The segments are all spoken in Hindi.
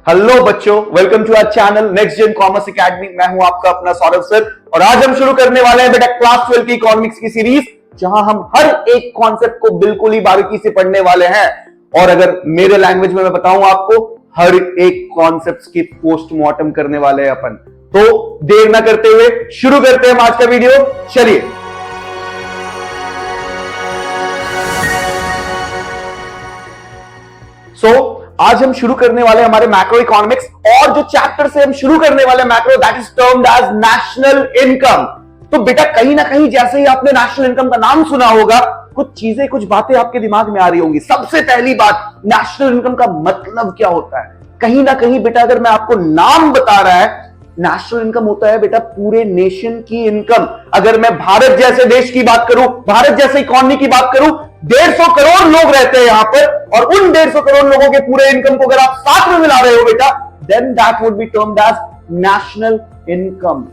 हेलो बच्चों, welcome to our channel next gen commerce academy. मैं हूं आपका अपना सौरभ सर और आज हम शुरू करने वाले हैं बेटा क्लास 12 की इकोनॉमिक्स की सीरीज, जहां हम हर एक कॉन्सेप्ट को बिल्कुल ही बारीकी से पढ़ने वाले हैं। और अगर मेरे लैंग्वेज में मैं बताऊं आपको, हर एक कॉन्सेप्ट की पोस्टमार्टम करने वाले हैं अपन। तो देर ना करते हुए शुरू करते हैं आज का वीडियो। चलिए, आज हम शुरू करने वाले हमारे मैक्रो इकोनॉमिक्स, और जो चैप्टर से हम शुरू करने वाले macro, that is termed as national income. तो बेटा कहीं ना कहीं जैसे ही आपने नेशनल इनकम का नाम सुना होगा, कुछ चीजें, कुछ बातें आपके दिमाग में आ रही होंगी। सबसे पहली बात, नेशनल इनकम का मतलब क्या होता है? कहीं ना कहीं बेटा अगर मैं आपको नाम बता रहा है, नेशनल इनकम होता है बेटा पूरे नेशन की इनकम। अगर मैं भारत जैसे देश की बात करूं, भारत जैसे इकोनॉमी की बात करूं, 150 करोड़ लोग रहते हैं यहां पर, और उन 150 करोड़ लोगों के पूरे इनकम को अगर आप साथ में मिला रहे हो बेटा, then that would be termed as national income.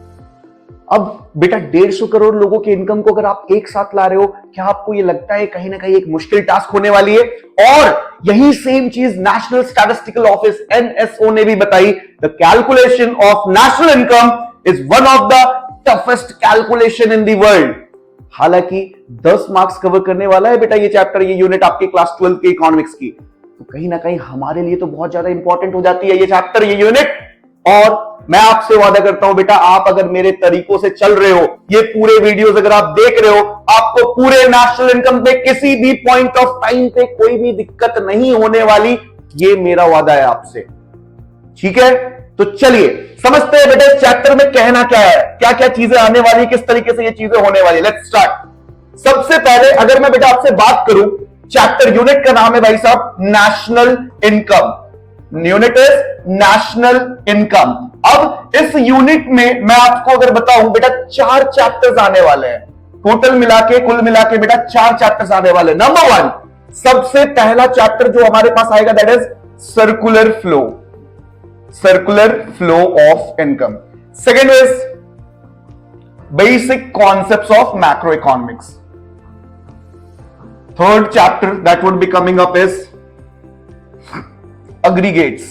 अब बेटा 150 करोड़ लोगों के इनकम को अगर आप एक साथ ला रहे हो, क्या आपको यह लगता है कहीं ना कहीं एक मुश्किल टास्क होने वाली है? और यही सेम चीज नेशनल स्टैटिस्टिकल ऑफिस एनएसओ ने भी बताई। The calculation of national income is one of the toughest calculation in the world. हालांकि 10 मार्क्स कवर करने वाला है बेटा ये चैप्टर, ये यूनिट आपके क्लास 12 के इकोनॉमिक्स की, तो कहीं ना कहीं हमारे लिए तो बहुत ज्यादा इंपॉर्टेंट हो जाती है ये चैप्टर, ये यूनिट। और मैं आपसे वादा करता हूं बेटा, आप अगर मेरे तरीकों से चल रहे हो, ये पूरे वीडियोस अगर आप देख रहे हो, आपको पूरे नेशनल इनकम पे किसी भी पॉइंट ऑफ टाइम पे कोई भी दिक्कत नहीं होने वाली। ये मेरा वादा है आपसे, ठीक है? तो चलिए समझते हैं बेटा इस चैप्टर में कहना क्या है, क्या क्या चीजें आने वाली, किस तरीके से ये चीजें होने वाली। Let's start. सबसे पहले अगर मैं बेटा आपसे बात करूं, चैप्टर यूनिट का नाम है भाई साहब national income. Unit is national income. अब इस यूनिट में मैं आपको अगर बताऊं बेटा 4 चैप्टर्स आने वाले हैं, टोटल मिला के, कुल मिला के बेटा 4 चैप्टर्स आने वाले। नंबर 1, सबसे पहला चैप्टर जो हमारे पास आएगा that is circular flow, circular flow of income. Second is basic concepts of macro economics. Third chapter that would be coming up is aggregates,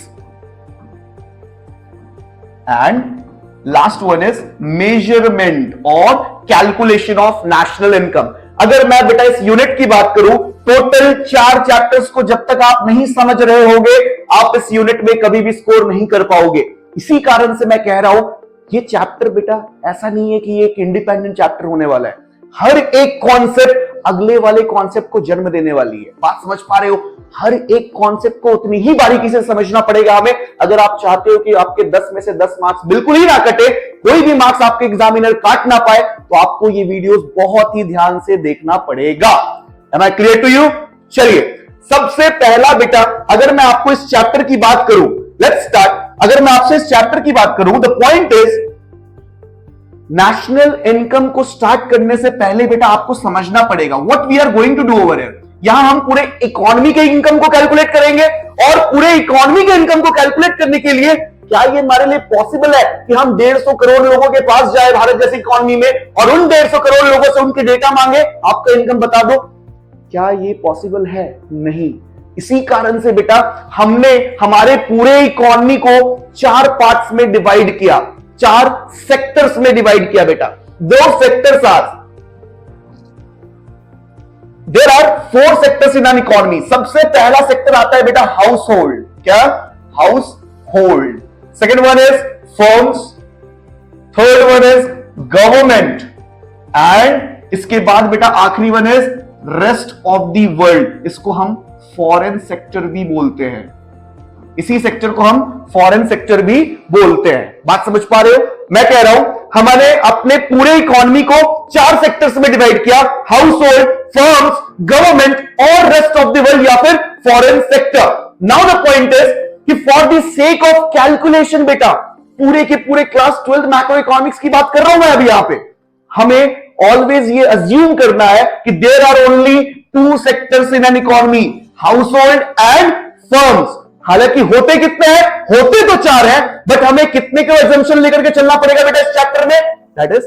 and last one is measurement or calculation of national income। अगर मैं बेटा इस यूनिट की बात करूं, टोटल 4 चैप्टर्स को जब तक आप नहीं समझ रहे होगे, आप इस यूनिट में कभी भी स्कोर नहीं कर पाओगे। इसी कारण से मैं कह रहा हूं, ये चैप्टर बेटा ऐसा नहीं है कि ये एक इंडिपेंडेंट चैप्टर होने वाला है। हर एक कॉन्सेप्ट अगले वाले कॉन्सेप्ट को जन्म देने वाली है। बात समझ पा रहे हो? हर एक कॉन्सेप्ट को उतनी ही बारीकी से समझना पड़ेगा हमें, अगर आप चाहते हो कि आपके 10 में से 10 मार्क्स बिल्कुल ही ना कटे, कोई भी मार्क्स आपके एग्जामिनर काट ना पाए, तो आपको ये वीडियोस बहुत ही ध्यान से देखना पड़ेगा। Am I clear to you? चलिए सबसे पहला बेटा अगर मैं आपको इस चैप्टर की बात करूं, लेट्स स्टार्ट। अगर मैं आपसे इस चैप्टर की बात करूं, the point is national income को स्टार्ट करने से पहले बेटा आपको समझना पड़ेगा what we are going to do over here. यहां हम पूरे इकोनॉमी के इनकम को कैलकुलेट करेंगे, और पूरे इकोनॉमी के इनकम को कैलकुलेट करने के लिए क्या ये हमारे लिए पॉसिबल है कि हम 150 करोड़ लोगों के पास जाए भारत जैसी इकोनॉमी में, और उन 150 करोड़ लोगों से उनके डेटा मांगे, आपका इनकम बता दो? क्या ये पॉसिबल है? नहीं। इसी कारण से बेटा हमने हमारे पूरे इकोनॉमी को 4 पार्ट्स में डिवाइड किया, 4 सेक्टर्स में डिवाइड किया बेटा। दो sectors are, there are 4 sectors in an economy. सबसे पहला सेक्टर आता है बेटा हाउस होल्ड। क्या? Household. Second one is firms, third one is government, and इसके बाद बेटा आखिरी one is rest of the world. इसको हम फॉरेन सेक्टर भी बोलते हैं, इसी सेक्टर को हम फॉरेन सेक्टर भी बोलते हैं। बात समझ पा रहे हो? मैं कह रहा हूं हमने अपने पूरे इकोनॉमी को 4 सेक्टर्स में डिवाइड किया, हाउस होल्ड, फर्म्स, गवर्नमेंट और रेस्ट ऑफ द वर्ल्ड या फिर foreign sector. Now the point is कि for the sake of calculation बेटा, पूरे के पूरे क्लास 12 मैक्रो इकोनॉमिक्स की बात कर रहा हूं मैं अभी यहां पे, हमें ऑलवेज ये अज्यूम करना है कि there are only 2 sectors in an economy, household and firms. हालांकि होते कितने हैं? होते तो 4 हैं, बट हमें कितने का एजम्पशन लेकर के चलना पड़ेगा बेटा इस चैप्टर में? That is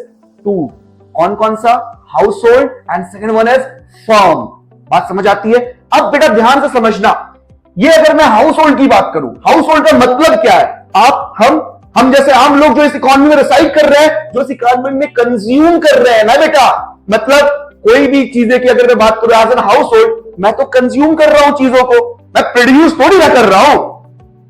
2। कौन कौन सा? House hold and second one is firm. बात समझ आती है? अब बेटा ध्यान से समझना, ये अगर मैं हाउस होल्ड की बात करूं, हाउस होल्ड का मतलब क्या है? आप हम जैसे आम लोग जो इस इकोनॉमी में रिसाइड कर रहे हैं, जो इस इकोनॉमी में कंज्यूम कर रहे हैं ना बेटा, मतलब कोई भी चीजें की अगर मैं बात करूं एज एन हाउस होल्ड, मैं तो कंज्यूम कर रहा हूं चीजों को, मैं प्रोड्यूस थोड़ी ना कर रहा हूं।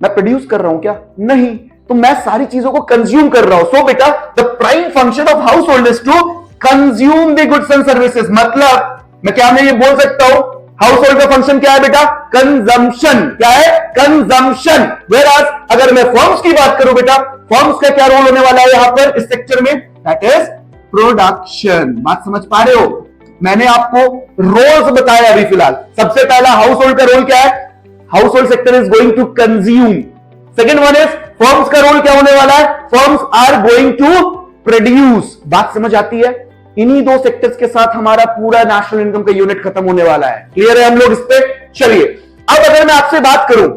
मैं प्रोड्यूस कर रहा हूं क्या? नहीं, तो मैं सारी चीजों को कंज्यूम कर रहा हूं। सो बेटा the prime function of household is to consume the goods and services. मतलब मैं क्या मैं ये बोल सकता हूं हाउस होल्ड का फंक्शन क्या है बेटा? कंजम्पशन। क्या है? कंजम्पशन। वेयरएज अगर मैं फर्म्स की बात करूं बेटा, फर्म्स का क्या रोल होने वाला है यहां पर इस सेक्टर में? That is production. बात समझ पा रहे हो? मैंने आपको रोल्स बताया अभी फिलहाल। सबसे पहला हाउस होल्ड का रोल क्या है? Household sector is going to consume. Second one is firms का रोल क्या होने वाला है? Firms are going to produce. बात समझ आती है? इन्हीं दो सेक्टर्स के साथ हमारा पूरा नेशनल इनकम का यूनिट खत्म होने वाला है। क्लियर है हम लोग इस पे? चलिए अब अगर मैं आपसे बात करूं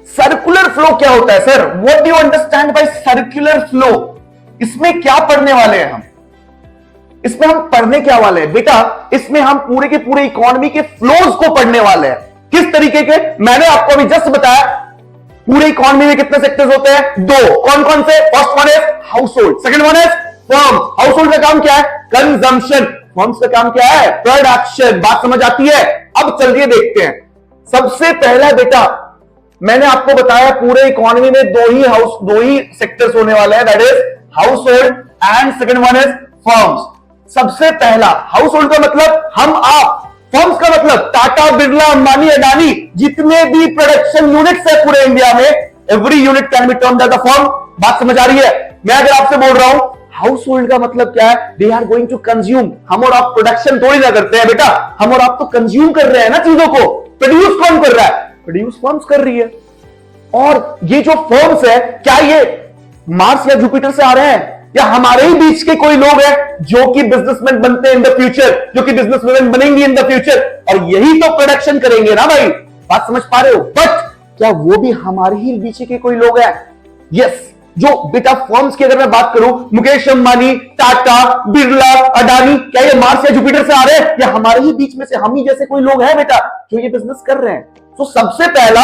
सर्कुलर फ्लो क्या होता है sir, what do you understand by circular flow? इसमें क्या पढ़ने वाले हैं हम? इसमें हम पढ़ने क्या वाले हैं बेटा? इसमें हम पूरे के पूरे इकोनॉमी के फ्लोज को पढ़ने वाले हैं। किस तरीके के? मैंने आपको अभी जस्ट बताया पूरे इकोनॉमी में कितने सेक्टर्स होते हैं? दो। कौन कौन से? First one is house hold, second one is firm. House hold का काम क्या है? कंजम्पशन। फर्म्स का काम क्या है? प्रोडक्शन। बात समझ आती है? अब चलिए देखते हैं। सबसे पहला बेटा मैंने आपको बताया पूरे इकोनॉमी में दो ही सेक्टर्स होने वाले हैं, that is house hold and second one is firms. सबसे पहला हाउस होल्ड का मतलब हम आप, फर्म्स का मतलब टाटा बिरला अंबानी अडानी, जितने भी प्रोडक्शन यूनिट्स है पूरे इंडिया में, every unit can be termed as a firm. बात समझ आ रही है? मैं अगर आपसे बोल रहा हूं हाउस होल्ड का मतलब क्या है? They are going to consume. हम और आप प्रोडक्शन थोड़ी ना करते हैं बेटा, हम और आप तो कंज्यूम कर रहे हैं ना चीजों को। प्रोड्यूस कौन कर रहा है? प्रोड्यूस फर्म्स कर रही है। और ये जो फर्म्स है क्या ये मार्स या जुपिटर से आ रहे हैं, या हमारे ही बीच के कोई लोग हैं जो कि बिजनेसमैन बनते हैं इन द फ्यूचर, जो कि बिजनेसमैन बनेंगे इन द फ्यूचर, और यही तो प्रोडक्शन करेंगे ना भाई। बात समझ पा रहे हो? बट क्या वो भी हमारे ही बीच के कोई लोग हैं? यस। जो बेटा फर्म्स की अगर मैं बात करूं, मुकेश अंबानी, टाटा, बिरला, अडानी, क्या ये मार्स या जुपिटर से आ रहे हैं, या हमारे ही बीच में से हम ही जैसे कोई लोग हैं बेटा जो ये बिजनेस कर रहे हैं? तो सबसे पहला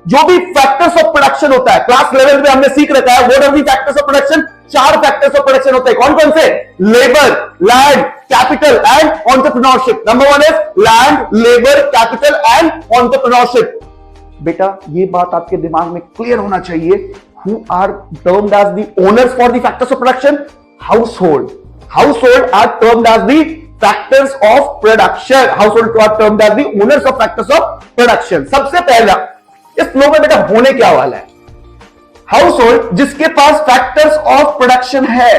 जो भी फैक्टर्स ऑफ प्रोडक्शन होता है, क्लास लेवल में हमने सीख रखा है, what are the factors of production? 4 factors of production होते हैं। कौन कौन से? Labour, land, capital and entrepreneurship. Number 1 is land, labour, capital and entrepreneurship. बेटा ये बात आपके दिमाग में क्लियर होना चाहिए। Who are termed as the owners for the factors of production? Household. Household are termed as the factors of production. Household are termed as the owners of factors of production. सबसे पहला इस फ्लो में बेटा होने क्या वाला है? हाउसहोल्ड जिसके पास फैक्टर्स ऑफ प्रोडक्शन है।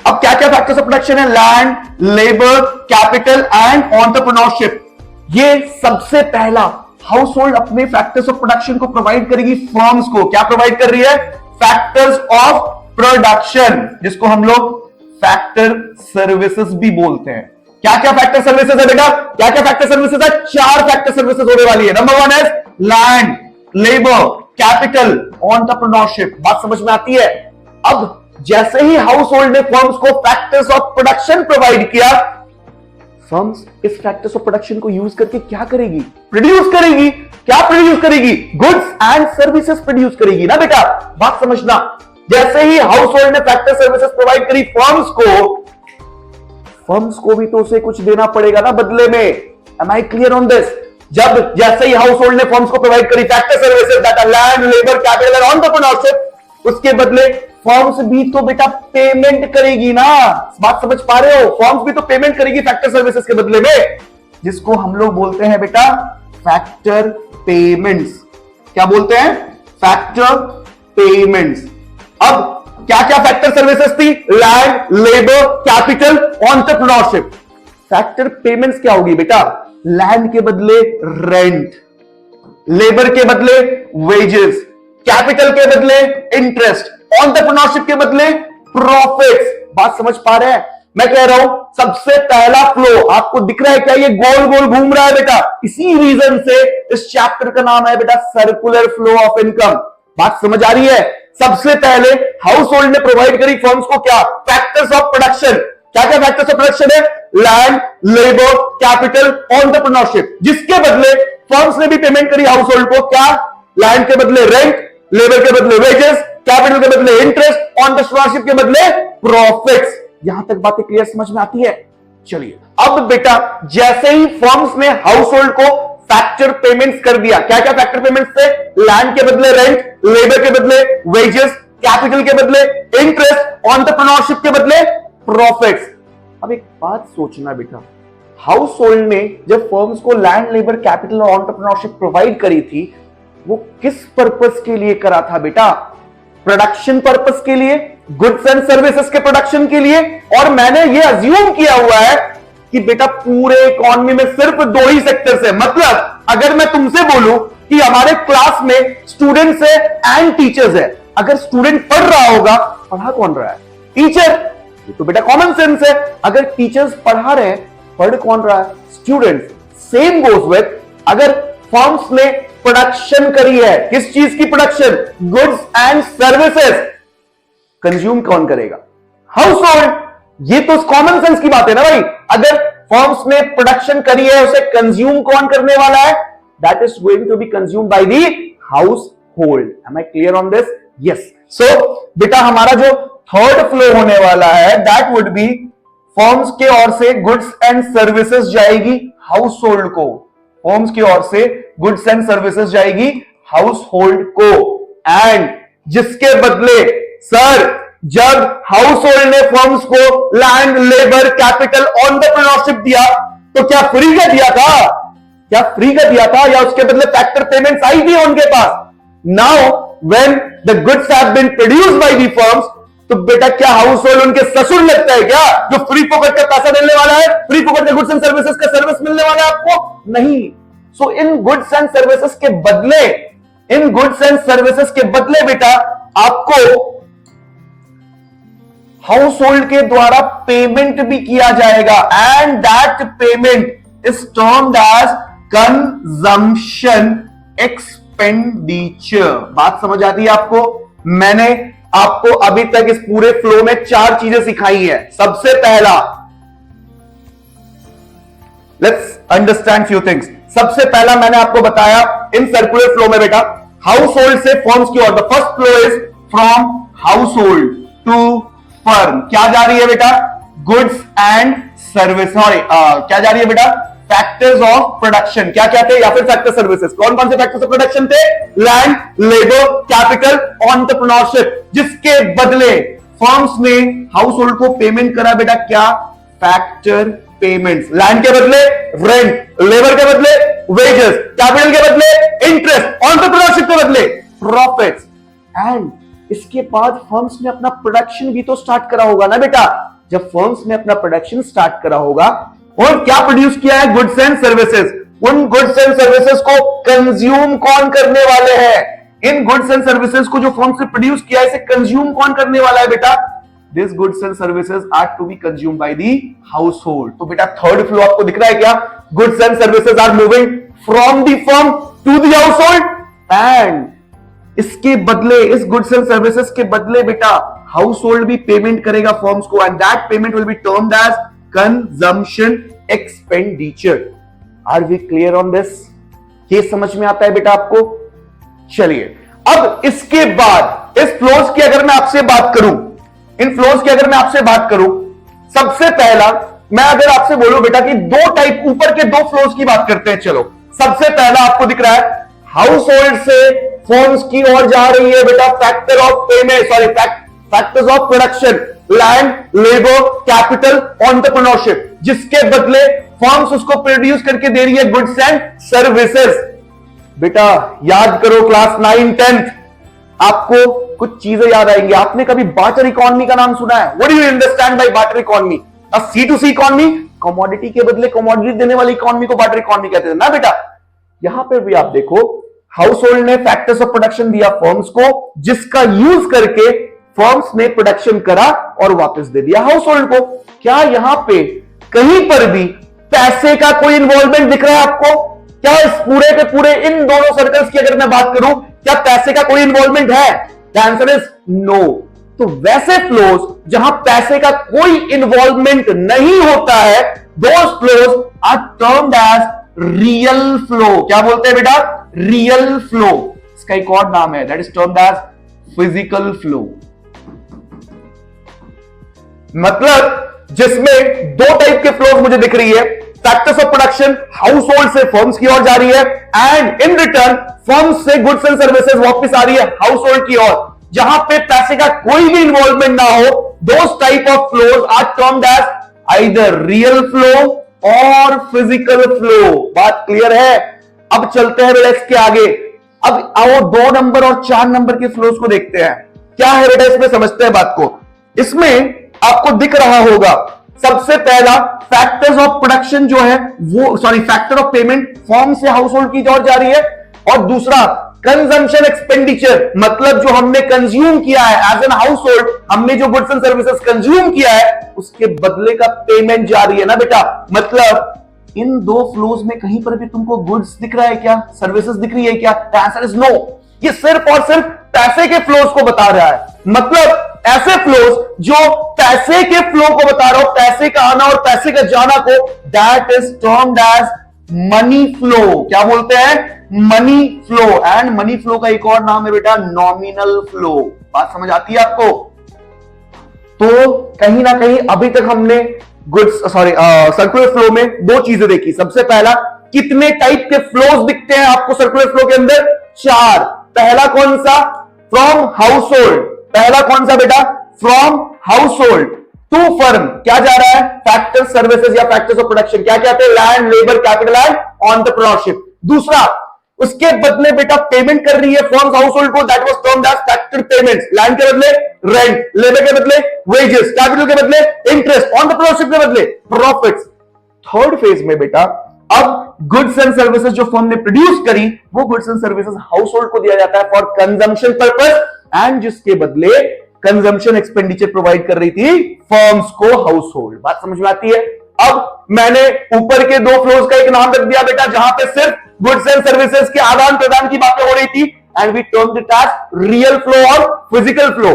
अब क्या क्या फैक्टर्स ऑफ प्रोडक्शन है? Land, labour, capital and entrepreneurship. ये सबसे पहला हाउस होल्ड अपने फैक्टर्स ऑफ प्रोडक्शन को प्रोवाइड करेगी फर्म्स को। क्या प्रोवाइड कर रही है? फैक्टर्स ऑफ प्रोडक्शन, जिसको हम लोग फैक्टर सर्विसेज भी बोलते हैं। क्या क्या फैक्टर सर्विसेज है बेटा? क्या क्या फैक्टर सर्विसेज है? 4 फैक्टर सर्विसेज होने वाली है। Number 1 is land, labour, capital, entrepreneurship. बात समझ में आती है? अब जैसे ही हाउस होल्ड ने फर्म्स को फैक्टर्स ऑफ प्रोडक्शन प्रोवाइड किया, फर्म्स इस फैक्टर्स ऑफ प्रोडक्शन को यूज करके क्या करेगी? प्रोड्यूस करेगी। क्या प्रोड्यूस करेगी? गुड्स एंड सर्विसेज प्रोड्यूस करेगी ना बेटा। बात समझना, जैसे ही हाउस होल्ड ने फैक्टर सर्विसेज प्रोवाइड करी फर्म्स को भी तो उसे कुछ देना पड़ेगा ना बदले में। Am I clear on this? जब जैसे ही हाउस होल्ड ने फर्म्स को प्रोवाइड करी factor services that are land, labour, capital and entrepreneurship, उसके बदले फर्म्स भी तो बेटा पेमेंट करेगी ना। बात समझ पा रहे हो? फर्म्स भी तो पेमेंट करेगी फैक्टर सर्विसेज के बदले में, जिसको हम लोग बोलते हैं बेटा फैक्टर पेमेंट्स। क्या बोलते हैं? Factor payments. अब क्या क्या फैक्टर सर्विसेज थी? Land, labour, capital, entrepreneurship. Factor payments क्या होगी बेटा? लैंड के बदले रेंट, लेबर के बदले वेजेस, कैपिटल के बदले इंटरेस्ट, एंटरप्रेन्योरशिप के बदले प्रॉफिट्स। बात समझ पा रहे हैं? मैं कह रहा हूं सबसे पहला फ्लो आपको दिख रहा है क्या? ये गोल गोल घूम रहा है बेटा। इसी रीजन से इस चैप्टर का नाम है बेटा सर्कुलर फ्लो ऑफ इनकम। बात समझ आ रही है? सबसे पहले हाउस होल्ड ने प्रोवाइड करी फर्म्स को क्या? Factors of production. क्या क्या फैक्टर्स ऑफ प्रोडक्शन है? लैंड, लेबर, कैपिटल, एंटरप्रेन्योरशिप, जिसके बदले फर्म्स ने भी पेमेंट करी हाउस होल्ड को, क्या? लैंड के बदले रेंट, लेबर के बदले वेजेस, कैपिटल के बदले इंटरेस्ट, एंटरप्रेन्योरशिप के बदले प्रॉफिट्स। यहां तक बातें क्लियर समझ में आती है? चलिए अब बेटा जैसे ही फर्म्स ने हाउस होल्ड को फैक्टर पेमेंट्स कर दिया, क्या क्या फैक्टर पेमेंट्स थे? लैंड के बदले रेंट, लेबर के बदले वेजेस, कैपिटल के बदले इंटरेस्ट, एंटरप्रेन्योरशिप के बदले प्रॉफिट्स। अब एक बात सोचना बेटा, हाउस होल्ड ने जब फर्म्स को लैंड, लेबर, कैपिटल और एंटरप्रेन्योरशिप प्रोवाइड करी थी, वो किस पर्पस के लिए करा था बेटा? प्रोडक्शन पर्पस के लिए, गुड्स एंड सर्विसेज के प्रोडक्शन के लिए। और मैंने ये अज्यूम किया हुआ है कि बेटा पूरे इकोनॉमी में सिर्फ दो ही सेक्टर्स है। मतलब अगर मैं तुमसे बोलूं कि हमारे क्लास में स्टूडेंट्स है एंड टीचर्स है, अगर स्टूडेंट पढ़ रहा होगा, पढ़ा कौन रहा है? टीचर। ये तो बेटा कॉमन सेंस है। अगर टीचर्स पढ़ा रहे हैं, पढ़ कौन रहा है? स्टूडेंट। सेम गोज विथ अगर फर्म्स ने प्रोडक्शन करी है, किस चीज की production? Goods and services, consume कौन करेगा? House hold. ये तो कॉमन सेंस की बात है ना भाई। अगर फर्म्स ने प्रोडक्शन करी है, उसे कंज्यूम कौन करने वाला है? That is going to be consume by the household. Am I clear on this? Yes. So बेटा हमारा जो थर्ड फ्लो होने वाला है, दैट वुड बी फर्म्स के ओर से गुड्स एंड सर्विसेज जाएगी हाउस होल्ड को। फर्म्स की ओर से गुड्स एंड सर्विसेज जाएगी हाउस होल्ड को। एंड जिसके बदले सर जब हाउस होल्ड ने फर्म्स को लैंड, लेबर, कैपिटल, एंटरप्रेन्योरशिप दिया, तो क्या फ्री का दिया था? क्या फ्री का दिया था या उसके बदले फैक्टर पेमेंट्स आई थी उनके पास? Now when the goods have been produced by the firms, तो बेटा क्या हाउस होल्ड उनके ससुर लगता है क्या, जो फ्री फोकट का पैसा देने वाला है? फ्री फोकट के गुड्स एंड सर्विसेज का सर्विस मिलने वाला है आपको? नहीं। सो इन गुड्स एंड सर्विसेज के बदले, इन गुड्स एंड सर्विसेज के बदले बेटा आपको हाउस होल्ड के द्वारा पेमेंट भी किया जाएगा। And that payment is termed as consumption expenditure. बात समझ आती है आपको? मैंने आपको अभी तक इस पूरे फ्लो में चार चीजें सिखाई है। सबसे पहला, लेट्स अंडरस्टैंड फ्यू थिंग्स। सबसे पहला मैंने आपको बताया इन सर्कुलर फ्लो में बेटा हाउस होल्ड से फर्म्स की ओर, the first flow is from household to firm. क्या जा रही है बेटा? Goods and service. सॉरी क्या जा रही है बेटा? Factors of production. क्या क्या थे? या फिर फैक्टर सर्विसेज। कौन कौन से फैक्टर्स ऑफ प्रोडक्शन थे? Land, labour, capital, entrepreneurship. जिसके बदले फर्म्स ने हाउस होल्ड को पेमेंट करा बेटा क्या? Factor payments. लैंड के बदले रेंट, लेबर के बदले वेजेस, कैपिटल के बदले इंटरेस्ट, एंटरप्रेन्योरशिप के बदले प्रॉफिट्स। एंड इसके बाद फर्म्स ने अपना प्रोडक्शन भी तो स्टार्ट करा होगा ना बेटा। जब फर्म्स ने अपना प्रोडक्शन स्टार्ट करा होगा और क्या प्रोड्यूस किया है? Goods and services. उन गुड्स एंड सर्विसेज को कंज्यूम कौन करने वाले हैं? इन गुड्स एंड सर्विसेज को जो फर्म्स ने प्रोड्यूस किया है, इसे कंज्यूम कौन करने वाला है बेटा? This goods and services are to be consume by the household. तो बेटा थर्ड फ्लो आपको दिख रहा है क्या? Goods and services are moving from the firm to the household. And इसके बदले, इस गुड्स एंड सर्विसेज के बदले बेटा हाउस होल्ड भी पेमेंट करेगा फर्म्स को। And that payment will be termed as consumption expenditure. Are we clear on this? ये समझ में आता है बेटा आपको? चलिए अब इसके बाद इस फ्लोज की अगर मैं आपसे बात करूं, इन फ्लोज की अगर मैं आपसे बात करूं, सबसे पहला मैं अगर आपसे बोलूं बेटा कि दो टाइप, ऊपर के दो फ्लोज की बात करते हैं। चलो सबसे पहला आपको दिख रहा है हाउस होल्ड से फर्म्स की ओर जा रही है बेटा factor of payment, sorry factors of production, land, labour, capital, entrepreneurship. जिसके बदले फर्म्स उसको प्रोड्यूस करके दे रही है गुड्स एंड सर्विसेज। बेटा याद करो क्लास 9, 10th, आपको कुछ चीजें याद आएंगी। आपने कभी बार्टर इकोनॉमी का नाम सुना है? What do you understand by barter economy? C2C economy, commodity के बदले कमोडिटी देने वाली इकोनॉमी को बार्टर इकोनॉमी कहते थे ना बेटा। यहां पर भी आप देखो हाउस होल्ड ने फैक्टर्स ऑफ प्रोडक्शन दिया फर्म्स को, जिसका यूज करके फर्म्स ने प्रोडक्शन करा और वापस दे दिया हाउस होल्ड को। क्या यहां पे कहीं पर भी पैसे का कोई इन्वॉल्वमेंट दिख रहा है आपको? क्या इस पूरे के पूरे इन दोनों सर्कल्स की अगर मैं बात करूं, क्या पैसे का कोई इन्वॉल्वमेंट है? The answer is no. तो वैसे फ्लोज जहां पैसे का कोई इन्वॉल्वमेंट नहीं होता है, those flows are termed as real flow. क्या बोलते हैं बेटा? Real flow. इसका एक और नाम है, that is termed as physical flow. मतलब जिसमें दो टाइप के फ्लोज मुझे दिख रही है, factors of production house hold से फर्म्स की ओर जा रही है, एंड इन रिटर्न फर्म्स से गुड्स एंड सर्विसेज वापस आ रही है हाउस होल्ड की ओर। जहां पे पैसे का कोई भी इन्वॉल्वमेंट ना हो, those type of flows are termed as either real flow और फिजिकल फ्लो। बात क्लियर है? अब चलते हैं बेटा इसके आगे। अब आओ 2 नंबर और 4 नंबर के फ्लोज को देखते हैं। क्या है बेटा इसमें, समझते हैं बात को। इसमें आपको दिख रहा होगा सबसे पहला फैक्टर्स ऑफ प्रोडक्शन जो है वो, sorry, factor of payment form से हाउस होल्ड की ओर जा रही है, और दूसरा कंजम्पशन एक्सपेंडिचर, मतलब जो हमने कंज्यूम किया है एज एन हाउस होल्ड, हमने जो गुड्स एंड सर्विसेज कंज्यूम किया है उसके बदले का पेमेंट जा रही है ना बेटा। मतलब इन दो फ्लोज में कहीं पर भी तुमको गुड्स दिख रहा है क्या, सर्विसेज दिख रही है क्या? The answer is no. ये सिर्फ और सिर्फ पैसे के फ्लोज को बता रहा है। मतलब ऐसे फ्लोज जो पैसे के फ्लो को बता रहा हो, पैसे का आना और पैसे का जाना को, that is termed as money flow. क्या बोलते हैं? Money flow. And money flow का एक और नाम है बेटा नॉमिनल फ्लो। बात समझ आती है आपको? तो कहीं ना कहीं अभी तक हमने सर्कुलर फ्लो में दो चीजें देखी। सबसे पहला, कितने टाइप के फ्लोज दिखते हैं आपको सर्कुलर फ्लो के अंदर? 4। पहला कौन सा? From household. पहला कौन सा बेटा? From household to firm. क्या जा रहा है? फैक्टर्स सर्विसेज या फैक्टर्स ऑफ प्रोडक्शन। क्या कहते हैं? Land, labour, capital and entrepreneurship. दूसरा, उसके बदले बेटा पेमेंट कर रही है फर्म्स हाउस होल्ड को, that was termed as factor payments. Land के बदले रेंट, लेबर के बदले वेजेस, कैपिटल के बदले इंटरेस्ट, एंटरप्रेन्योरशिप के बदले प्रॉफिट्स। थर्ड फेज में बेटा अब गुड्स एंड सर्विसेज जो फर्म ने प्रोड्यूस करी, वो goods and services household को दिया जाता है फॉर कंजम्पशन पर्पस, एंड जिसके बदले कंजम्पशन एक्सपेंडिचर प्रोवाइड कर रही थी फर्म्स को हाउस होल्ड। बात समझ में आती है? अब मैंने ऊपर के दो फ्लोज का एक नाम रख दिया बेटा, जहां पे सिर्फ गुड्स एंड सर्विसेज के आदान प्रदान की बातें हो रही थी, and we termed it as real flow और फिजिकल फ्लो।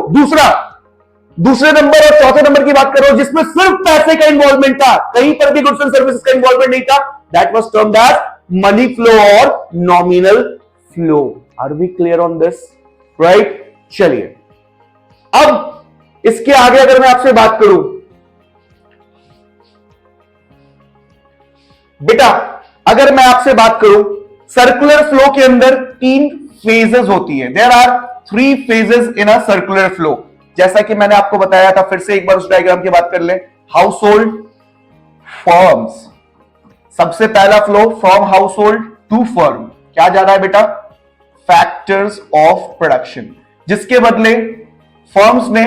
दूसरे नंबर और चौथे नंबर की बात करो जिसमें सिर्फ पैसे का इन्वॉल्वमेंट था, कहीं पर भी गुड्स एंड सर्विसेज का इन्वॉल्वमेंट नहीं था, that was termed as money flow और nominal flow. Are we clear on this? Right? चलिए अब इसके आगे अगर मैं आपसे बात करूं बेटा, अगर मैं आपसे बात करूं सर्कुलर फ्लो के अंदर 3 फेजेस होती है। There are 3 phases in a circular flow. जैसा कि मैंने आपको बताया था, फिर से एक बार उस डायग्राम की बात कर ले। Household, firms. सबसे पहला flow from household to firm. क्या जा रहा है बेटा? फैक्टर्स ऑफ प्रोडक्शन, जिसके बदले फर्म्स ने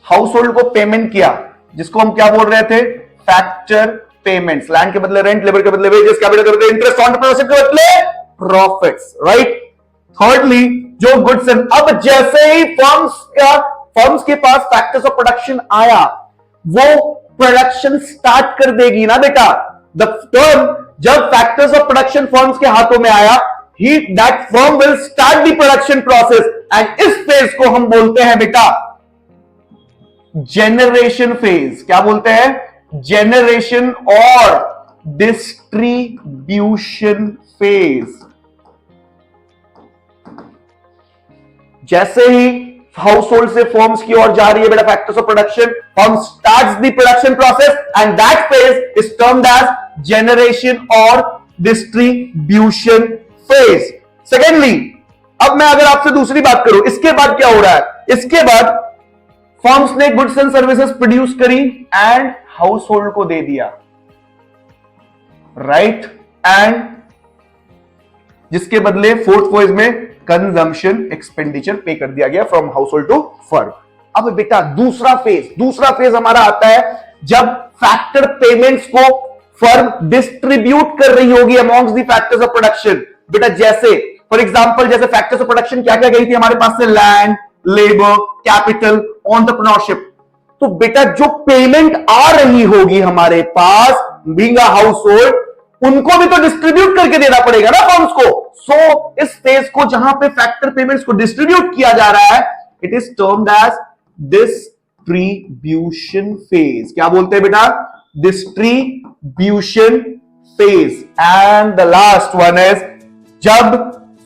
हाउस होल्ड को पेमेंट किया, जिसको हम क्या बोल रहे थे? Factor payments. लैंड के बदले रेंट, लेबर के बदले वेजेस, कैपिटल के बदले इंटरेस्ट, एंटरप्रेन्योरशिप के बदले प्रॉफिट्स। राइट? थर्डली, जो गुड्स एंड, अब जैसे ही फर्म्स के पास फैक्टर्स ऑफ प्रोडक्शन आया, वो प्रोडक्शन स्टार्ट कर देगी ना बेटा। द फर्म, जब फैक्टर्स ऑफ प्रोडक्शन फर्म्स के हाथों में आया, that firm will start the production process, and इस फेज को हम बोलते हैं बेटा जेनरेशन फेज। क्या बोलते हैं? जेनरेशन और डिस्ट्रीब्यूशन फेज। जैसे ही हाउस होल्ड से फर्म्स की ओर जा रही है बेटा factors of production, firm starts the production process, and that phase is termed as generation और डिस्ट्रीब्यूशन फेज। सेकेंडली, अब मैं अगर आपसे दूसरी बात करूं, इसके बाद क्या हो रहा है? इसके बाद फर्म्स ने गुड्स एंड सर्विसेज प्रोड्यूस करी एंड हाउस होल्ड को दे दिया, राइट? एंड जिसके बदले फोर्थ फेज में कंजम्पशन एक्सपेंडिचर पे कर दिया गया from household to firm. अब बेटा दूसरा फेज हमारा आता है जब फैक्टर पेमेंट्स को फर्म डिस्ट्रीब्यूट कर रही होगी amongst the factors of production. बेटा जैसे फॉर एग्जांपल, जैसे फैक्टर्स ऑफ प्रोडक्शन क्या क्या गई थी हमारे पास से? Land, labour, capital, entrepreneurship. तो बेटा जो पेमेंट आ रही होगी हमारे पास बीइंग अ हाउस होल्ड, उनको भी तो डिस्ट्रीब्यूट करके देना पड़ेगा ना फर्म्स को। सो इस फेज को जहां पे फैक्टर पेमेंट्स को डिस्ट्रीब्यूट किया जा रहा है, it is termed as distribution phase. क्या बोलते हैं बेटा? Distribution phase and the last one is जब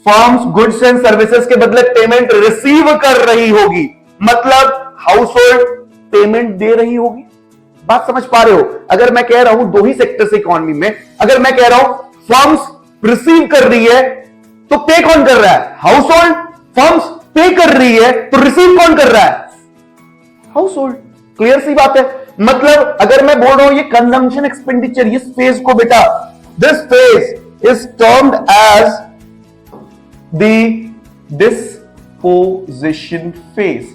फर्म्स गुड्स एंड सर्विसेज के बदले पेमेंट रिसीव कर रही होगी, मतलब हाउस होल्ड पेमेंट दे रही होगी। बात समझ पा रहे हो? अगर मैं कह रहा हूं दो ही सेक्टर से इकोनॉमी में, अगर मैं कह रहा हूं फर्म्स रिसीव कर रही है तो पे कौन कर रहा है? Household. फर्म्स पे कर रही है तो रिसीव कौन कर रहा है? House hold. क्लियर सी बात है। मतलब अगर मैं बोल रहा हूं ये कंजम्पशन एक्सपेंडिचर, इस फेज को बेटा, this phase is termed as the disposition phase.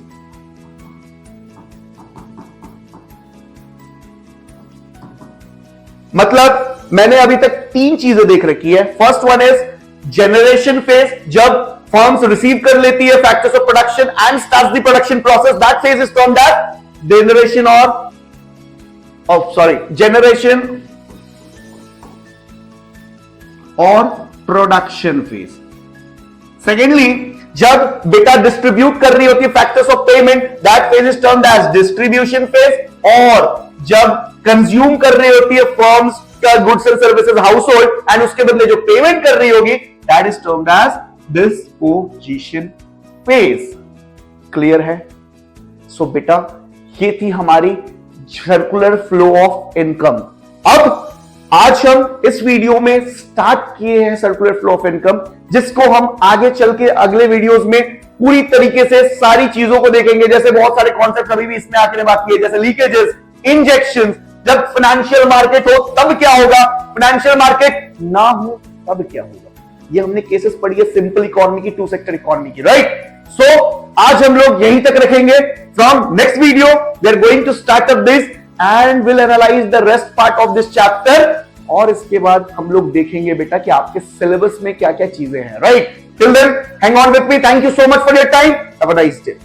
मतलब मैंने अभी तक तीन चीजें देख रखी है। First one is generation phase, जब फर्म्स रिसीव कर लेती है factors of production and starts the production process, that phase is termed as generation generation और प्रोडक्शन फेज। सेकेंडली, जब बेटा डिस्ट्रीब्यूट कर रही होती है factors of payment, that phase is termed as distribution phase. और जब कंज्यूम कर रही होती है फर्म्स का goods and services household and उसके बदले जो पेमेंट कर रही होगी, that is termed as disposition phase. Clear है? सो बेटा ये थी हमारी सर्कुलर फ्लो ऑफ इनकम। अब आज हम इस वीडियो में स्टार्ट किए हैं सर्कुलर फ्लो ऑफ इनकम, जिसको हम आगे चल के अगले वीडियोस में पूरी तरीके से सारी चीजों को देखेंगे। जैसे बहुत सारे कॉन्सेप्ट अभी भी इसमें आके बात की है, जैसे लीकेजेस, इंजेक्शन। जब फाइनेंशियल मार्केट हो तब क्या होगा, फाइनेंशियल मार्केट ना हो तब क्या होगा। ये हमने केसेस पढ़ी है सिंपल इकोनॉमी की, टू सेक्टर इकोनॉमी की, राइट? सो आज हम लोग यहीं तक रखेंगे। From next video we are going to start up this and will analyse the rest part of this chapter. और इसके बाद हम लोग देखेंगे बेटा कि आपके सिलेबस में क्या क्या चीजें हैं, right? Till then hang on with me. Thank you so much for your time. Have a nice day.